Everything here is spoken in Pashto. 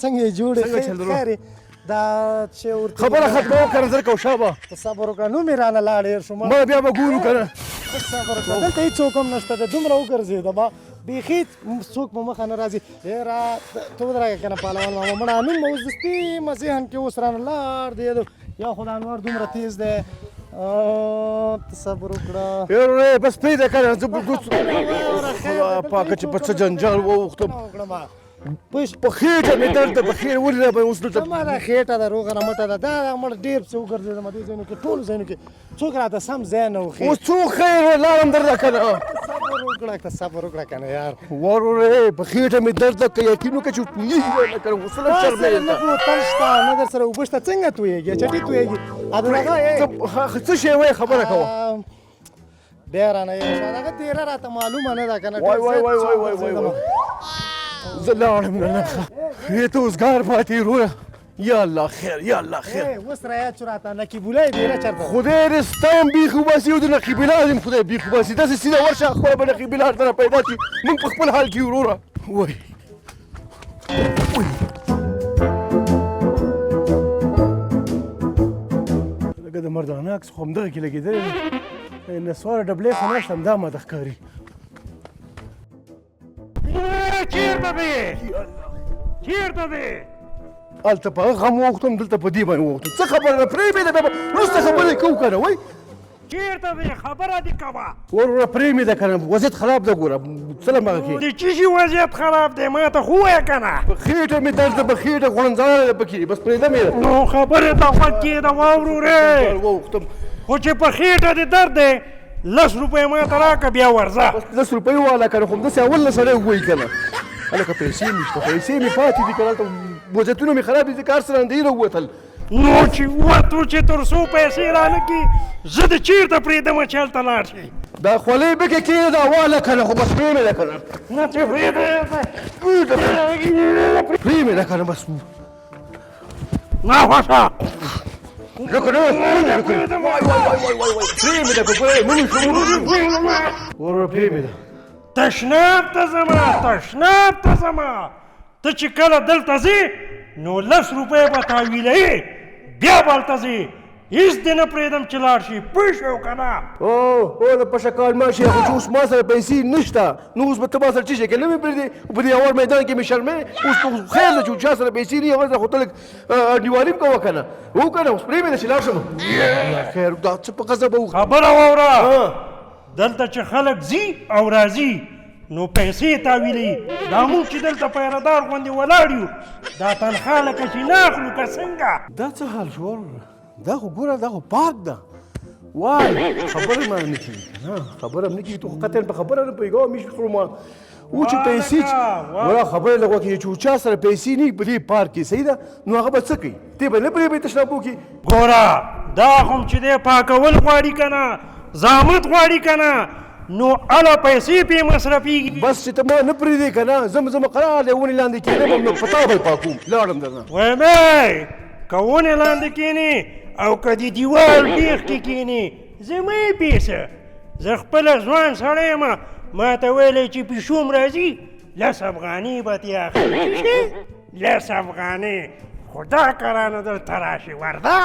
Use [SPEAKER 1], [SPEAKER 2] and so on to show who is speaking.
[SPEAKER 1] څنګه یې جوړې
[SPEAKER 2] څنګه چل درو؟
[SPEAKER 1] خیر یې دا چې ورته
[SPEAKER 2] خبره ختمه وکړه زر کو شابه
[SPEAKER 1] ته صبر وکړه نو مې رانه لاړ هېر شو
[SPEAKER 2] ما بیا به ګورو که نه
[SPEAKER 1] صبر وکړه دلته هېڅوک هم نشته دی دومره وګرځېده ما بیخي څوک په مخه نه راځي را ته ودرېږه که نه پهلوان ماما مړه نوم به اوس دستي مه ذهن کې اوس رانه لاړ دی یا خو د انوار دومره تیز دی ته صبر وکړه
[SPEAKER 2] یاره بس پرېږده که نه زه خدا پاکه چې په څه جنجال واوښتم په خېټه مې درد ده په خېټه ولې نه به اوس دلته
[SPEAKER 1] ما دا خېټه ده روغه رمټه ده دا مړ ډېر څه وګرځېدم دې ځایونو کې ټولو ځایونو کې څوک راته سم ځای نه وښي
[SPEAKER 2] اوس څوک خیر لاړم درته که نه
[SPEAKER 1] صبر وکړه ته صبر وکړه که نه یار
[SPEAKER 2] ورورې په خېټه مې درد ده که یقین وکړه چې نه که نه اوس نه شرمېږم
[SPEAKER 1] نه بوتل شته نه در سره اوبه شته څنګه تویېږي چټي تویېږي
[SPEAKER 2] څه شی وایې خبره کوه
[SPEAKER 1] بیا رانه یې دغه تېره راته معلومه نه ده که نه
[SPEAKER 2] وای زه لاړم نه ښه ته اوسګار پاتې وروره یا الله خیر یا الله خیر
[SPEAKER 1] اوس رایاد شو راته نقیبوله یې ډېره چېرته
[SPEAKER 2] خدای دې ستا هم بیخي وباسي او د نقیبالله دې خدای بیخي وباسي داسې سیده ورشه خپله به نقیبالله درته پیدا شي موږ په خپل حال کې وروره وای لکه د مردانه عکس خو همدغه کې لګېدلی دی نسواره ډبلې خو نشته همدا ماته ښکاري
[SPEAKER 3] چیرته دی چیرته دی
[SPEAKER 2] هلته په هغه غم واوښتم دلته په دې باندې واوښتم څه خبره ده پرېږدې بیا به وروسته خبرې کوو که نه وایي
[SPEAKER 3] چیرته دی خبره دې کوه
[SPEAKER 2] وروره پرېمېږده که نه وضعیت خراب ده ګوره څه له مغه کې
[SPEAKER 3] د څه شي وضعیت خراب دی ما ته خو ووایه که نه
[SPEAKER 2] په خېټه مې درد ده په خېټه غوړنځانه ده پکې بس پرېږده مې
[SPEAKER 3] نو خبرې ته غوږ کېږده واورورې
[SPEAKER 2] واوښتم
[SPEAKER 3] خو چې په خېټه دې درد دی 10 روپۍ ما ته راکړه بیا ورځه
[SPEAKER 2] بس 10 روپۍ واله که نه خو همداسې اول نه سړی ووایي که نه هلکه پیسې مې شته پیسې مې پاتې دي که نه هلته وضعیتونه مې خراب دي ځکه هر څه رانده راووتل
[SPEAKER 3] نو چې ووتو چې تر څو پیسې رانه کړي زه د چېرته پرېږدمه چې هلته لاړ شي
[SPEAKER 2] دا خولۍ پکې کېږده واله که نه خو بس پرېمېږده که نه
[SPEAKER 3] نه چې پرېږده
[SPEAKER 2] پرېمېږده که نه بس
[SPEAKER 3] ناخوښه
[SPEAKER 2] لکه نه پرېمېږده که ګورې مه مې شو وروره پرېمېږده
[SPEAKER 3] تشناب ته ځمه تشناب ته ځمه ته چې کله دلته ځې نو 10 روپۍ به تاویلوي بیا به هلته ځې هېڅ دې نه پرېږدم چې لاړ شي پوه شوې که نه
[SPEAKER 2] او د پشه کال ماشي خو چې اوس ما سره پیسې نشته نو اوس به ته ما سره څه شی کوې نه مې پرېږدې په دې اول میدان کې مې شرمې اوس خیر ده چې چا سره پیسې نه وي هغه سره خو ته لږ انډیوالي م کوه که نه هو که نه اوس پرېمېږده چې لاړ شم خیر دا څه په غضب وکړه
[SPEAKER 3] خبره واوره دلته چې خلک ځي او راځي نو پیسې تاویلوي دا موږ چې دلته پیردار غوندې ولاړ یو دا تنخوا لکه چې نه اخلو که څنګه
[SPEAKER 2] دا څه حال شو دا خو ګوره دا خو پاک ده وای خبره ما نه کېږي نه خبره هم نه کېږي تو خو قطعا په خبره نه پوهېږه مش خورو ما و چې پیسې ولا خبره لږ وکړي چې چا سره پیسې نه وي په دې پارک کې صحیح ده نو هغه به څه کوي تی به نه پرېږدي تشناب وکړي
[SPEAKER 3] ګوره دا خو چې دی پاکول غواړي که نه زحمت غواړي که نه نو اله پیسې پې مصرفېږي
[SPEAKER 2] بس چې ته ما نه پرېږدې که نه زه قرار دی ونې لاندې کېدم نو په تا به یې پاکوم لاړم درنه
[SPEAKER 3] وایې مې که ونې لاندې کښېنې او که د دیوال بیخ کې کښېنې زه مه یې پیسه زه خپله ځوان سړی یم ما ته ویلی چې پیشوم راځي 10 افغانۍ به ترې اخلي 10 افغانۍ خو دا کرانه درته راشي ورده